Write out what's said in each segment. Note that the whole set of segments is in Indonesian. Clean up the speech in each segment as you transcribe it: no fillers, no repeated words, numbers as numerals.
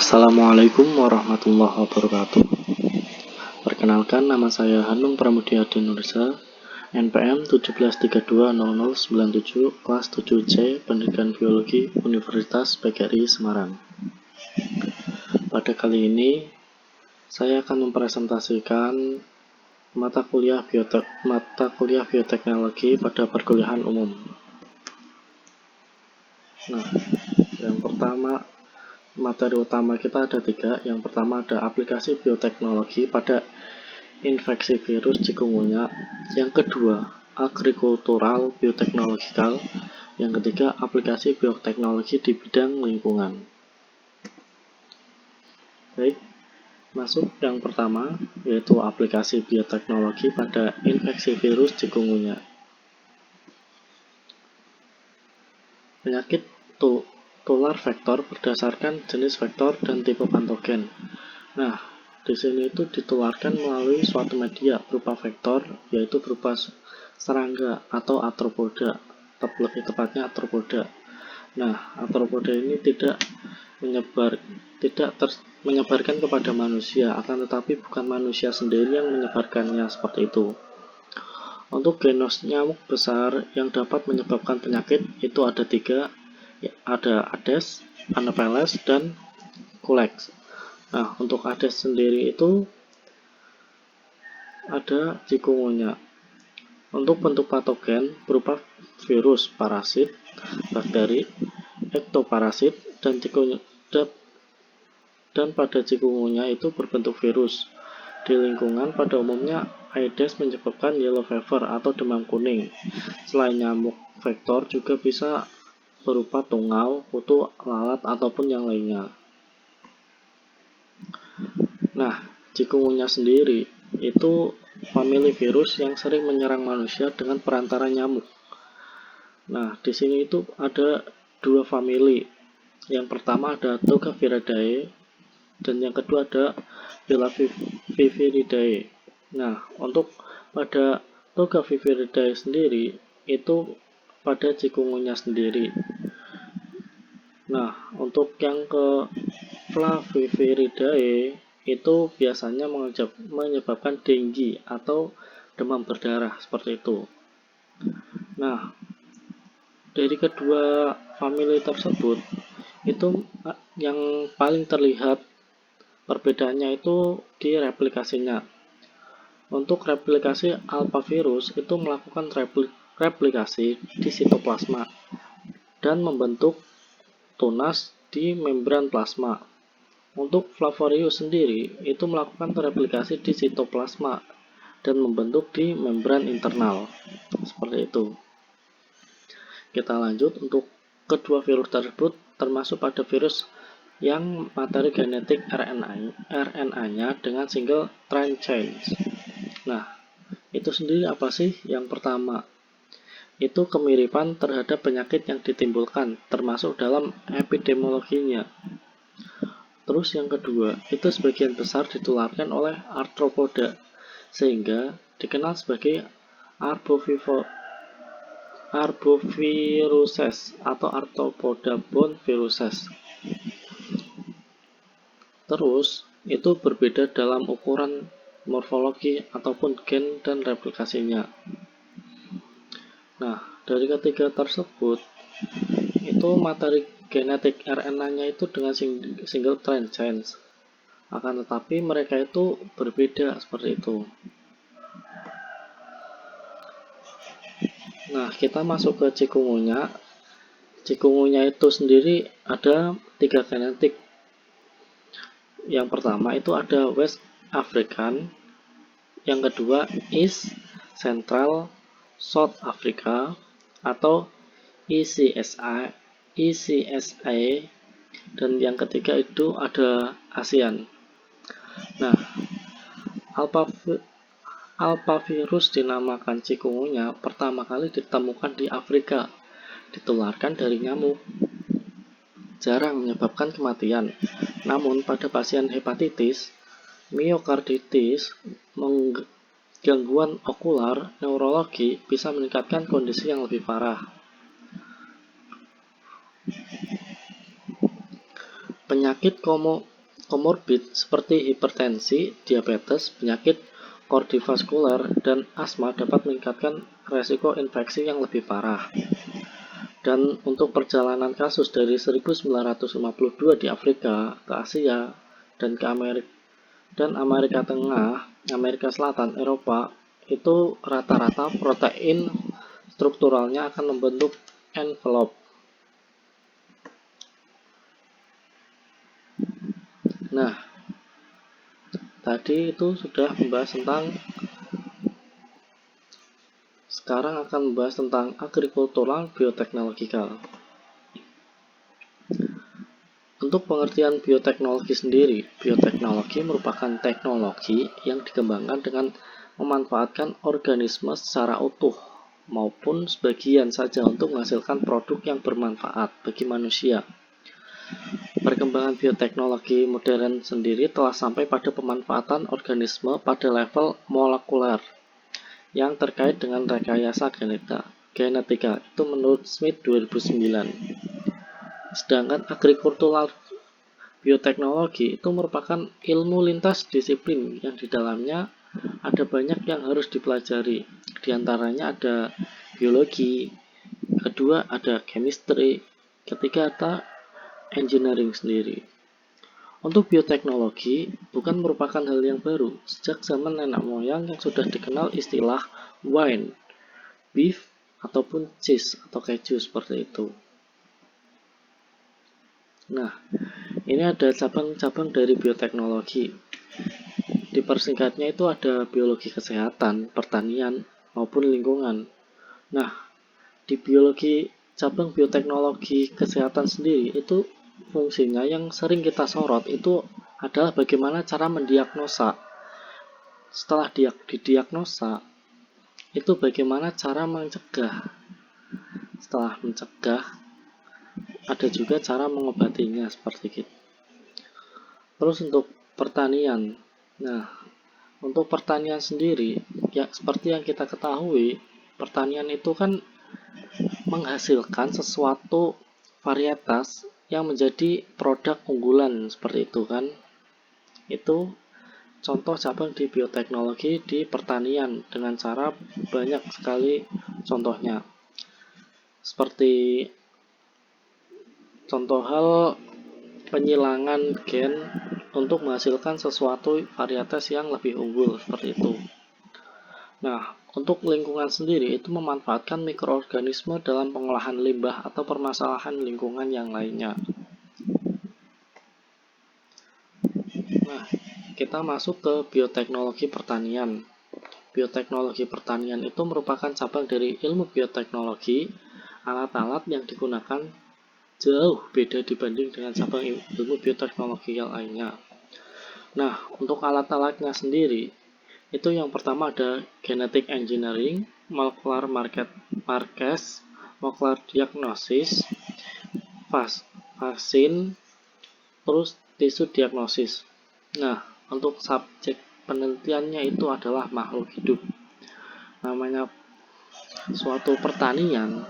Assalamualaikum warahmatullahi wabarakatuh. Perkenalkan, nama saya Hanung Pramudia Dinursa, NPM 17320097, kelas 7C, Pendidikan Biologi, Universitas PGRI Semarang. Pada kali ini, saya akan mempresentasikan mata kuliah bioteknologi pada perkuliahan umum. Nah, yang pertama, materi utama kita ada 3. Yang pertama ada aplikasi bioteknologi pada infeksi virus chikungunya. Yang kedua, agrikultural bioteknologikal. Yang ketiga, aplikasi bioteknologi di bidang lingkungan. Baik, masuk yang pertama, yaitu aplikasi bioteknologi pada infeksi virus chikungunya. Penyakit tular vektor berdasarkan jenis vektor dan tipe patogen. Nah, di sini itu ditularkan melalui suatu media berupa vektor, yaitu berupa serangga atau arthropoda, lebih tepatnya arthropoda. Nah, arthropoda ini tidak menyebarkan kepada manusia, akan tetapi bukan manusia sendiri yang menyebarkannya seperti itu. Untuk genos nyamuk besar yang dapat menyebabkan penyakit itu ada 3, ada Aedes, Anopheles, dan Culex. Nah, untuk Aedes sendiri itu ada chikungunya. Untuk bentuk patogen berupa virus, parasit, bakteri, ektoparasit, dan pada chikungunya itu berbentuk virus. Di lingkungan pada umumnya Aedes menyebabkan yellow fever atau demam kuning. Selain nyamuk vektor juga bisa berupa tungau, kutu, lalat, ataupun yang lainnya. Nah, chikungunya sendiri itu famili virus yang sering menyerang manusia dengan perantara nyamuk. Nah, di sini itu ada 2 famili. Yang pertama ada Togaviridae dan yang kedua ada Belaviviridae. Nah, untuk pada Togaviridae sendiri itu pada chikungunya sendiri. Nah, untuk yang ke Flaviviridae itu biasanya menyebabkan dengue atau demam berdarah seperti itu. Nah, dari kedua famili tersebut itu yang paling terlihat perbedaannya itu di replikasinya. Untuk replikasi alphavirus itu melakukan replikasi di sitoplasma dan membentuk tunas di membran plasma. Untuk Flavarius sendiri itu melakukan replikasi di sitoplasma dan membentuk di membran internal. Seperti itu. Kita lanjut, untuk kedua virus tersebut termasuk pada virus yang materi genetik RNA-nya dengan single strand change. Nah, itu sendiri apa sih? Yang pertama, itu kemiripan terhadap penyakit yang ditimbulkan, termasuk dalam epidemiologinya. Terus yang kedua, itu sebagian besar ditularkan oleh arthropoda, sehingga dikenal sebagai arboviruses atau arthropoda-borne viruses. Terus, itu berbeda dalam ukuran morfologi ataupun gen dan replikasinya. Nah, dari ketiga tersebut, itu materi genetik RNA-nya itu dengan single strand change. Akan tetapi mereka itu berbeda seperti itu. Nah, kita masuk ke chikungunya. Chikungunya itu sendiri ada 3 genetik. Yang pertama itu ada West African, yang kedua East Central South Africa atau ECSA, dan yang ketiga itu ada ASEAN. Nah, alphavirus dinamakan chikungunya pertama kali ditemukan di Afrika, ditularkan dari nyamuk. Jarang menyebabkan kematian, namun pada pasien hepatitis, miokarditis, gangguan okular, neurologi bisa meningkatkan kondisi yang lebih parah. Penyakit komorbid seperti hipertensi, diabetes, penyakit kardiovaskular, dan asma dapat meningkatkan resiko infeksi yang lebih parah. Dan untuk perjalanan kasus dari 1952 di Afrika ke Asia dan ke Amerika Tengah, Amerika Selatan, Eropa, itu rata-rata protein strukturalnya akan membentuk envelope. Nah, tadi itu sudah membahas tentang, sekarang akan membahas tentang agricultural bioteknologikal. Untuk pengertian bioteknologi sendiri, bioteknologi merupakan teknologi yang dikembangkan dengan memanfaatkan organisme secara utuh maupun sebagian saja untuk menghasilkan produk yang bermanfaat bagi manusia. Perkembangan bioteknologi modern sendiri telah sampai pada pemanfaatan organisme pada level molekuler yang terkait dengan rekayasa genetika itu menurut Smith 2009. Sedangkan agrikultural bioteknologi itu merupakan ilmu lintas disiplin yang di dalamnya ada banyak yang harus dipelajari. Di antaranya ada biologi, kedua ada chemistry, ketiga ada engineering sendiri. Untuk bioteknologi bukan merupakan hal yang baru. Sejak zaman nenek moyang yang sudah dikenal istilah wine, beef, ataupun cheese atau keju seperti itu. Nah, ini ada cabang-cabang dari bioteknologi. Dipersingkatnya itu ada biologi kesehatan, pertanian, maupun lingkungan. Nah, di biologi cabang bioteknologi kesehatan sendiri itu fungsinya yang sering kita sorot itu adalah bagaimana cara mendiagnosa. Setelah didiagnosa, itu bagaimana cara mencegah. Setelah mencegah, ada juga cara mengobatinya seperti itu. Terus untuk pertanian. Nah, untuk pertanian sendiri, ya seperti yang kita ketahui, pertanian itu kan menghasilkan sesuatu varietas yang menjadi produk unggulan seperti itu kan. Itu contoh cabang di bioteknologi di pertanian dengan cara banyak sekali contohnya. Seperti contoh hal penyilangan gen untuk menghasilkan sesuatu varietas yang lebih unggul seperti itu. Nah, untuk lingkungan sendiri itu memanfaatkan mikroorganisme dalam pengolahan limbah atau permasalahan lingkungan yang lainnya. Nah, kita masuk ke bioteknologi pertanian. Bioteknologi pertanian itu merupakan cabang dari ilmu bioteknologi. Alat-alat yang digunakan jauh beda dibanding dengan cabang ilmu bioteknologi yang lainnya. Nah, untuk alat-alatnya sendiri, itu yang pertama ada genetic engineering, molecular markers, molecular diagnosis, vaksin, terus tisu diagnosis. Nah, untuk subjek penelitiannya itu adalah makhluk hidup. Namanya suatu pertanian,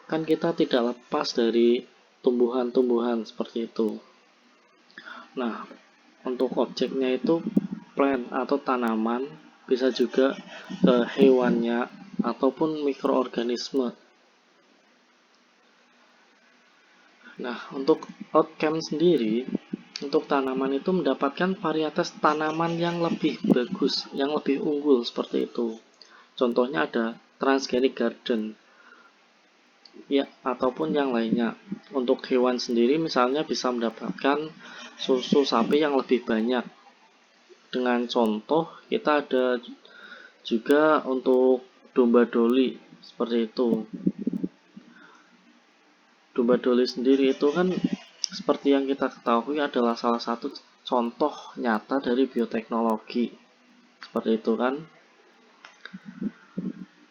kan kita tidak lepas dari tumbuhan-tumbuhan seperti itu. Nah, untuk objeknya itu plant atau tanaman, bisa juga ke hewannya ataupun mikroorganisme. Nah, untuk outcome sendiri, untuk tanaman itu mendapatkan varietas tanaman yang lebih bagus, yang lebih unggul seperti itu. Contohnya ada transgenic garden, ya, ataupun yang lainnya. Untuk hewan sendiri misalnya bisa mendapatkan susu sapi yang lebih banyak. Dengan contoh kita ada juga untuk domba doli seperti itu. Domba doli sendiri itu kan seperti yang kita ketahui adalah salah satu contoh nyata dari bioteknologi. Seperti itu kan.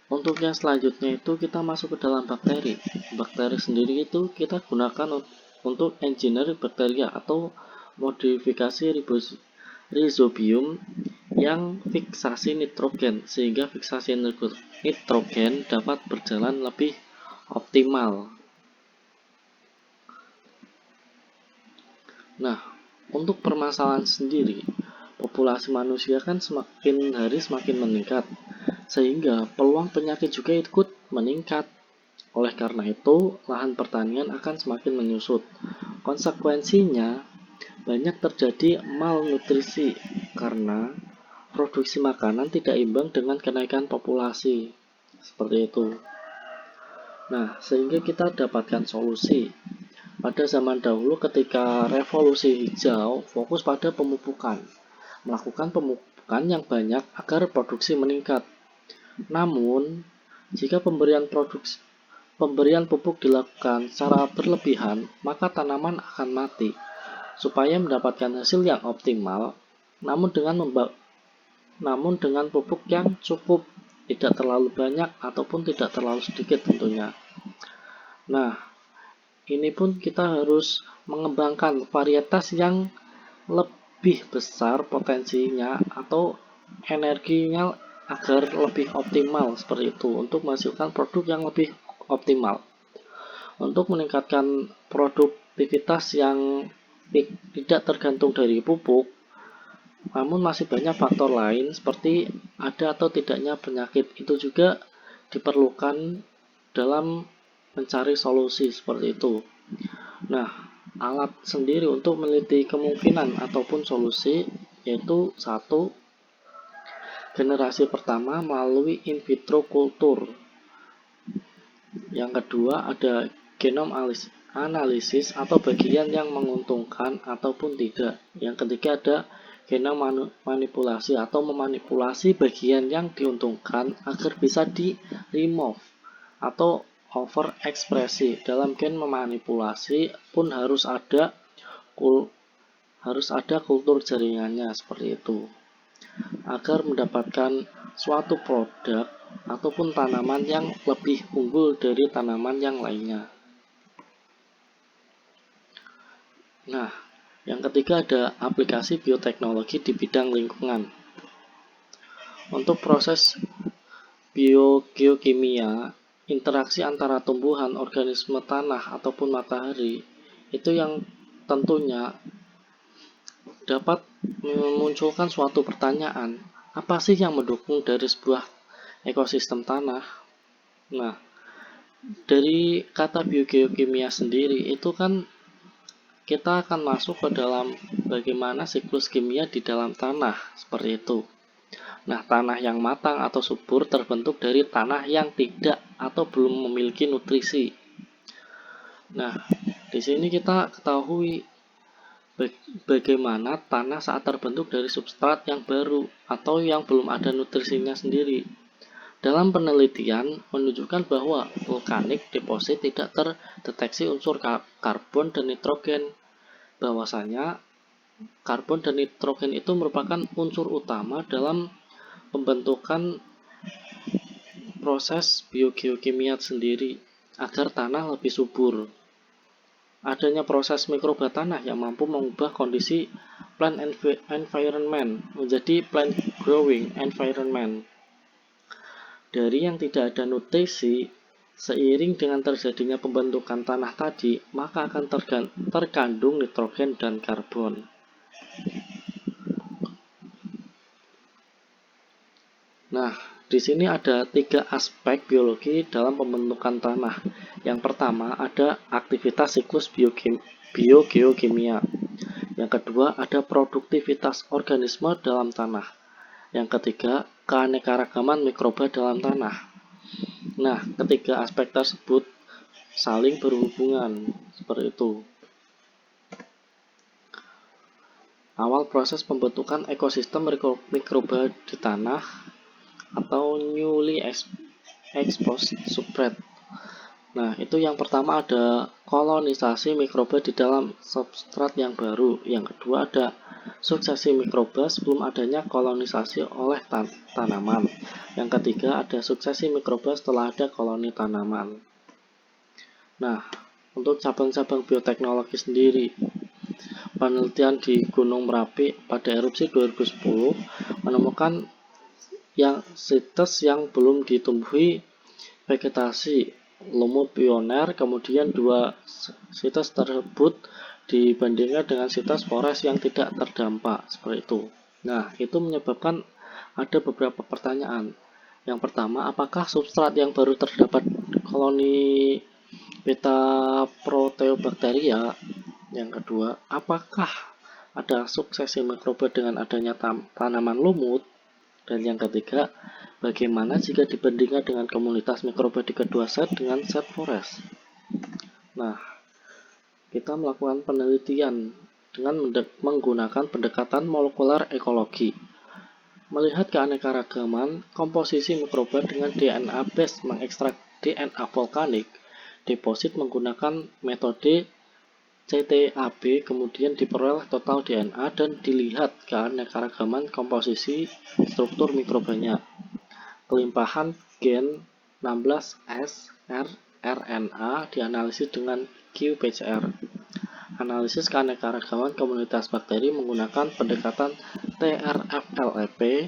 Untuk yang selanjutnya itu kita masuk ke dalam bakteri. Bakteri sendiri itu kita gunakan untuk engineering bakteria atau modifikasi rhizobium yang fiksasi nitrogen, sehingga fiksasi nitrogen dapat berjalan lebih optimal. Nah, untuk permasalahan sendiri, populasi manusia kan semakin hari semakin meningkat, sehingga peluang penyakit juga ikut meningkat. Oleh karena itu, lahan pertanian akan semakin menyusut. Konsekuensinya, banyak terjadi malnutrisi karena produksi makanan tidak imbang dengan kenaikan populasi. Seperti itu. Nah, sehingga kita dapatkan solusi. Pada zaman dahulu ketika revolusi hijau fokus pada pemupukan. Melakukan pemupukan yang banyak agar produksi meningkat. Namun, jika pemberian pupuk dilakukan secara berlebihan, maka tanaman akan mati. Supaya mendapatkan hasil yang optimal, namun dengan pupuk yang cukup, tidak terlalu banyak ataupun tidak terlalu sedikit tentunya. Nah, ini pun kita harus mengembangkan varietas yang lebih besar potensinya atau energinya agar lebih optimal seperti itu untuk menghasilkan produk yang lebih optimal. Untuk meningkatkan produktivitas yang tidak tergantung dari pupuk, namun masih banyak faktor lain seperti ada atau tidaknya penyakit itu juga diperlukan dalam mencari solusi seperti itu. Nah, alat sendiri untuk meneliti kemungkinan ataupun solusi yaitu satu, generasi pertama melalui in vitro kultur. Yang kedua ada genom analisis atau bagian yang menguntungkan ataupun tidak. Yang ketiga ada genom manipulasi atau memanipulasi bagian yang diuntungkan agar bisa di-remove atau overekspresi. Dalam gen memanipulasi pun harus ada kultur jaringannya seperti itu agar mendapatkan suatu produk ataupun tanaman yang lebih unggul dari tanaman yang lainnya. Nah, yang ketiga ada aplikasi bioteknologi di bidang lingkungan. Untuk proses biogeokimia, interaksi antara tumbuhan, organisme tanah, ataupun matahari, itu yang tentunya dapat memunculkan suatu pertanyaan, apa sih yang mendukung dari sebuah ekosistem tanah? Nah, dari kata biogeokimia sendiri itu kan kita akan masuk ke dalam bagaimana siklus kimia di dalam tanah, seperti itu. Nah, tanah yang matang atau subur terbentuk dari tanah yang tidak atau belum memiliki nutrisi. Nah, di sini kita ketahui bagaimana tanah saat terbentuk dari substrat yang baru atau yang belum ada nutrisinya sendiri. Dalam penelitian menunjukkan bahwa vulkanik deposit tidak terdeteksi unsur karbon dan nitrogen. Bahwasanya karbon dan nitrogen itu merupakan unsur utama dalam pembentukan proses biogeokimia sendiri agar tanah lebih subur. Adanya proses mikroba tanah yang mampu mengubah kondisi plant environment menjadi plant growing environment. Dari yang tidak ada nutrisi, seiring dengan terjadinya pembentukan tanah tadi, maka akan terkandung nitrogen dan karbon. Nah, di sini ada 3 aspek biologi dalam pembentukan tanah. Yang pertama ada aktivitas siklus biogeokimia. Yang kedua ada produktivitas organisme dalam tanah. Yang ketiga, keanekaragaman mikroba dalam tanah. Nah, ketiga aspek tersebut saling berhubungan, seperti itu. Awal proses pembentukan ekosistem mikroba di tanah atau newly exposed substrate. Nah, itu yang pertama ada kolonisasi mikroba di dalam substrat yang baru. Yang kedua ada suksesi mikroba sebelum adanya kolonisasi oleh tanaman. Yang ketiga ada suksesi mikroba setelah ada koloni tanaman. Nah, untuk cabang-cabang bioteknologi sendiri, penelitian di Gunung Merapi pada erupsi 2010 menemukan situs yang belum ditumbuhi vegetasi lumut pioner, kemudian 2 situs tersebut dibandingkan dengan sites forest yang tidak terdampak seperti itu. Nah, itu menyebabkan ada beberapa pertanyaan. Yang pertama, apakah substrat yang baru terdapat koloni beta proteobakteria? Yang kedua, apakah ada suksesi mikroba dengan adanya tanaman lumut? Dan yang ketiga, bagaimana jika dibandingkan dengan komunitas mikroba di kedua set dengan set forest? Nah, kita melakukan penelitian dengan menggunakan pendekatan molekuler ekologi. Melihat keanekaragaman komposisi mikroba dengan DNA base mengekstrak DNA vulkanik deposit menggunakan metode CTAB, kemudian diperoleh total DNA dan dilihat keanekaragaman komposisi struktur mikrobanya. Kelimpahan gen 16S rRNA dianalisis dengan qPCR. Analisis keanekaragaman komunitas bakteri menggunakan pendekatan TRFLEP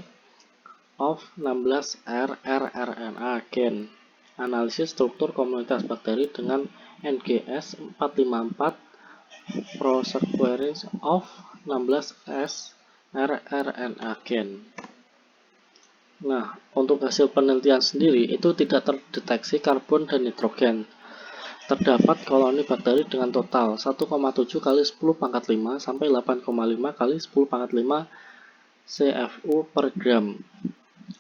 of 16R rRNA gen. Analisis struktur komunitas bakteri dengan NGS 454 Prosequence of 16S rRNA gen. Nah, untuk hasil penelitian sendiri itu tidak terdeteksi karbon dan nitrogen. Terdapat koloni bakteri dengan total 1,7 kali 10 pangkat 5 sampai 8,5 kali 10 pangkat 5 CFU per gram.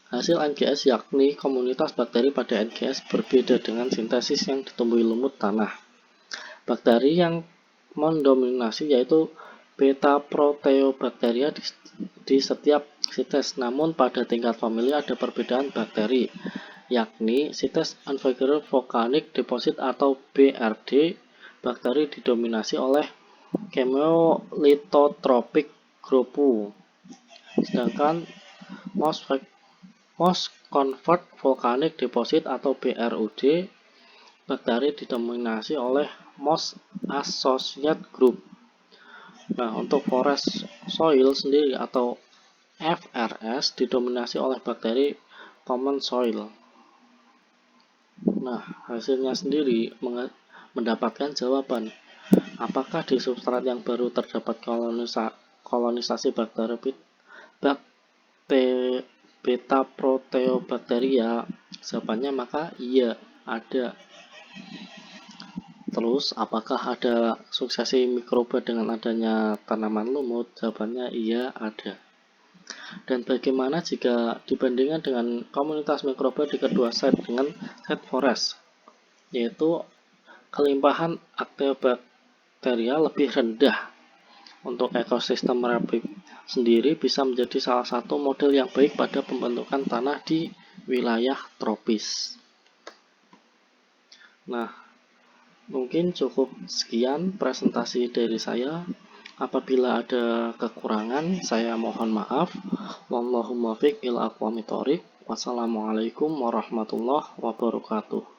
Hasil NGS yakni komunitas bakteri pada NGS berbeda dengan sintesis yang ditumbuhi lumut tanah. Bakteri yang mendominasi yaitu beta proteobakteria di setiap sites, namun pada tingkat famili ada perbedaan bakteri, yakni sites Unfaged Volcanic Deposit atau BRD. Bakteri didominasi oleh Chemolithotropic Group, sedangkan Most Convert Volcanic Deposit atau BRUD bakteri didominasi oleh Most Associate Group. Nah, untuk forest soil sendiri atau FRS didominasi oleh bakteri common soil. Nah, hasilnya sendiri mendapatkan jawaban. Apakah di substrat yang baru terdapat kolonisasi bakteri beta proteobakteria? Jawabannya maka iya, ada. Terus, apakah ada suksesi mikroba dengan adanya tanaman lumut? Jawabannya iya, ada. Dan bagaimana jika dibandingkan dengan komunitas mikroba di kedua set dengan set forest? Yaitu kelimpahan Archaeobacteria lebih rendah. Untuk ekosistem Merapi sendiri bisa menjadi salah satu model yang baik pada pembentukan tanah di wilayah tropis. Nah, mungkin cukup sekian presentasi dari saya. Apabila ada kekurangan, saya mohon maaf. Wallahul muwaffiq ila aqwamit thoriq. Wassalamualaikum warahmatullahi wabarakatuh.